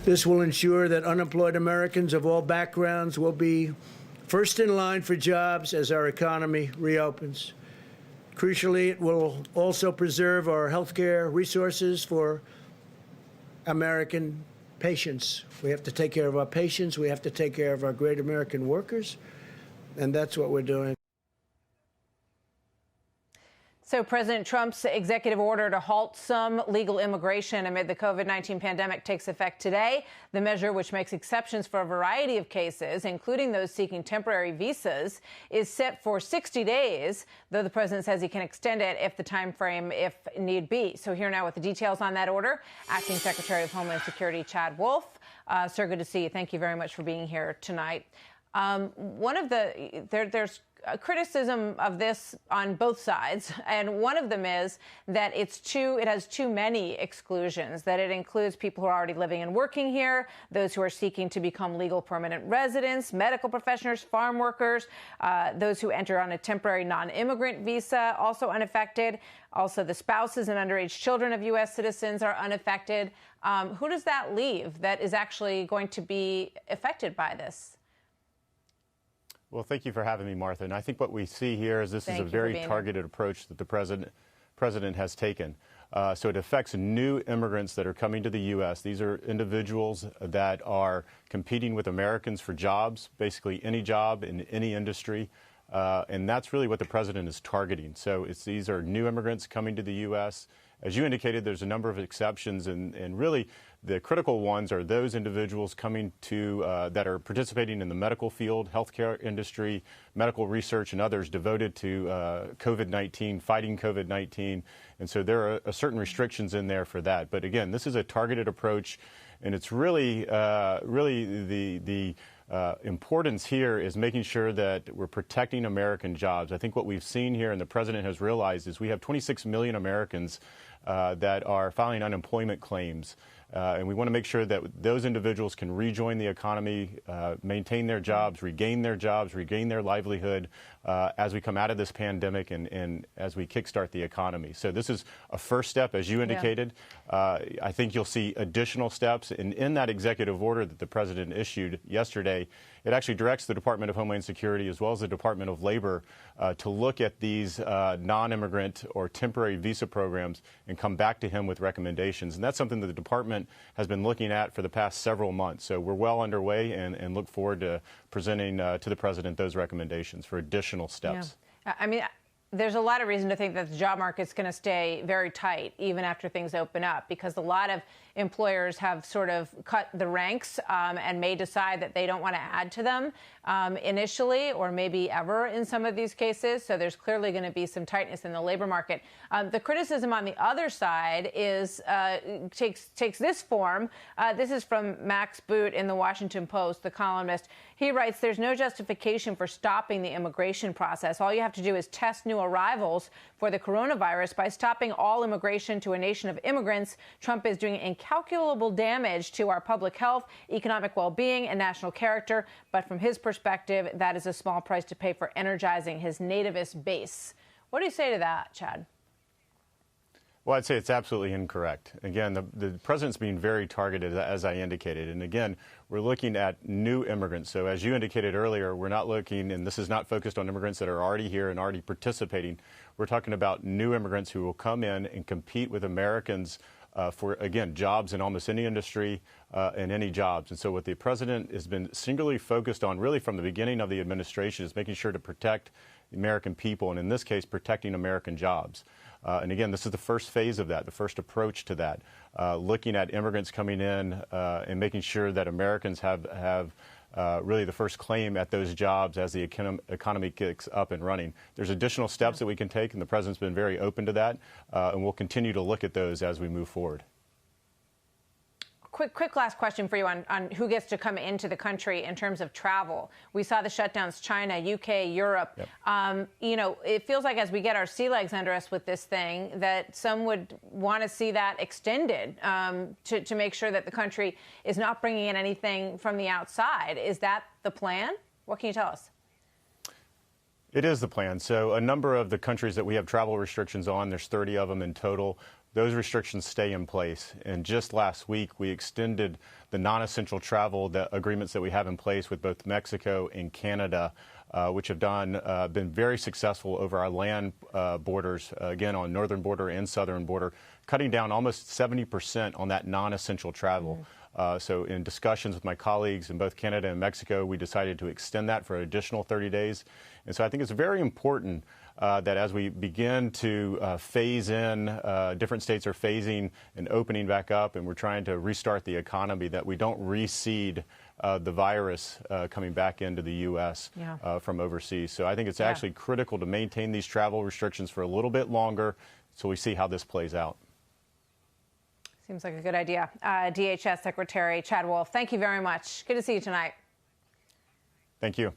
This will ensure that unemployed Americans of all backgrounds will be first in line for jobs as our economy reopens. Crucially, it will also preserve our healthcare resources for American patients. We have to take care of our patients. We have to take care of our great American workers. And that's what we're doing. So President Trump's executive order to halt some legal immigration amid the COVID-19 pandemic takes effect today. The measure, which makes exceptions for a variety of cases, including those seeking temporary visas, is set for 60 days, though the president says he can extend it if the time frame, if need be. So here now with the details on that order, Acting Secretary of Homeland Security Chad Wolf. Sir, good to see you. Thank you very much for being here tonight. There's a criticism of this on both sides, and one of them is that it has too many exclusions, that it includes people who are already living and working here, those who are seeking to become legal permanent residents, medical professionals, farm workers, those who enter on a temporary non-immigrant visa, also unaffected. Also, the spouses and underage children of U.S. citizens are unaffected. Who does that leave that is actually going to be affected by this? Well, thank you for having me, Martha. And I think what we see here is this is a very targeted approach that the president has taken. So it affects new immigrants that are coming to the U.S. These are individuals that are competing with Americans for jobs, basically any job in any industry. And that's really what the president is targeting. So these are new immigrants coming to the U.S. As you indicated, there's a number of exceptions, and really the critical ones are those individuals coming to that are participating in the medical field, healthcare industry, medical research, and others devoted to COVID-19, fighting COVID-19. And so there are certain restrictions in there for that. But again, this is a targeted approach, and it's really, the importance here is making sure that we're protecting American jobs. I think what we've seen here, and the president has realized, is we have 26 million Americans that are filing unemployment claims. And we want to make sure that those individuals can rejoin the economy, maintain their jobs, regain their livelihood as we come out of this pandemic and as we kickstart the economy. So this is a first step, as you indicated. I think you'll see additional steps. And in that executive order that the president issued yesterday, it actually directs the Department of Homeland Security as well as the Department of Labor to look at these non-immigrant or temporary visa programs and come back to him with recommendations. And that's something that the department has been looking at for the past several months. So we're well underway and look forward to presenting to the president those recommendations for additional steps. Yeah. I mean, there's a lot of reason to think that the job market's going to stay very tight even after things open up, because a lot of employers have sort of cut the ranks and may decide that they don't want to add to them initially or maybe ever in some of these cases. So there's clearly going to be some tightness in the labor market. The criticism on the other side is takes this form. This is from Max Boot in the Washington Post, the columnist. He writes, there's no justification for stopping the immigration process. All you have to do is test new arrivals for the coronavirus. By stopping all immigration to a nation of immigrants, Trump is doing incalculable damage to our public health, economic well-being, and national character. But from his perspective, that is a small price to pay for energizing his nativist base. What do you say to that, Chad? Well, I'd say it's absolutely incorrect. Again, the president's being very targeted, as I indicated. And again, we're looking at new immigrants. So as you indicated earlier, we're not looking, and this is not focused on immigrants that are already here and already participating. We're talking about new immigrants who will come in and compete with Americans for, again, jobs in almost any industry and any jobs. And so what the president has been singularly focused on really from the beginning of the administration is making sure to protect the American people, and in this case, protecting American jobs. And again, this is the first phase of that, the first approach to that, looking at immigrants coming in and making sure that Americans have really the first claim at those jobs as the economy kicks up and running. There's additional steps that we can take, and the president's been very open to that, and we'll continue to look at those as we move forward. Quick last question for you on who gets to come into the country in terms of travel. We saw the shutdowns, China, UK, Europe. Yep. You know, it feels like as we get our sea legs under us with this thing, that some would want to see that extended to make sure that the country is not bringing in anything from the outside. Is that the plan? What can you tell us? It is the plan. So a number of the countries that we have travel restrictions on, there's 30 of them in total. those restrictions stay in place. And just last week, we extended the non-essential travel agreements that we have in place with both Mexico and Canada, which have been very successful over our land borders, again, on northern border and southern border, cutting down almost 70% on that non-essential travel. So in discussions with my colleagues in both Canada and Mexico, we decided to extend that for an additional 30 days. And so I think it's very important that as we begin to phase in, different states are phasing and opening back up, and we're trying to restart the economy, that we don't reseed the virus coming back into the U.S. From overseas. So I think it's actually critical to maintain these travel restrictions for a little bit longer so we see how this plays out. Seems like a good idea. DHS Secretary Chad Wolf, thank you very much. Good to see you tonight. Thank you.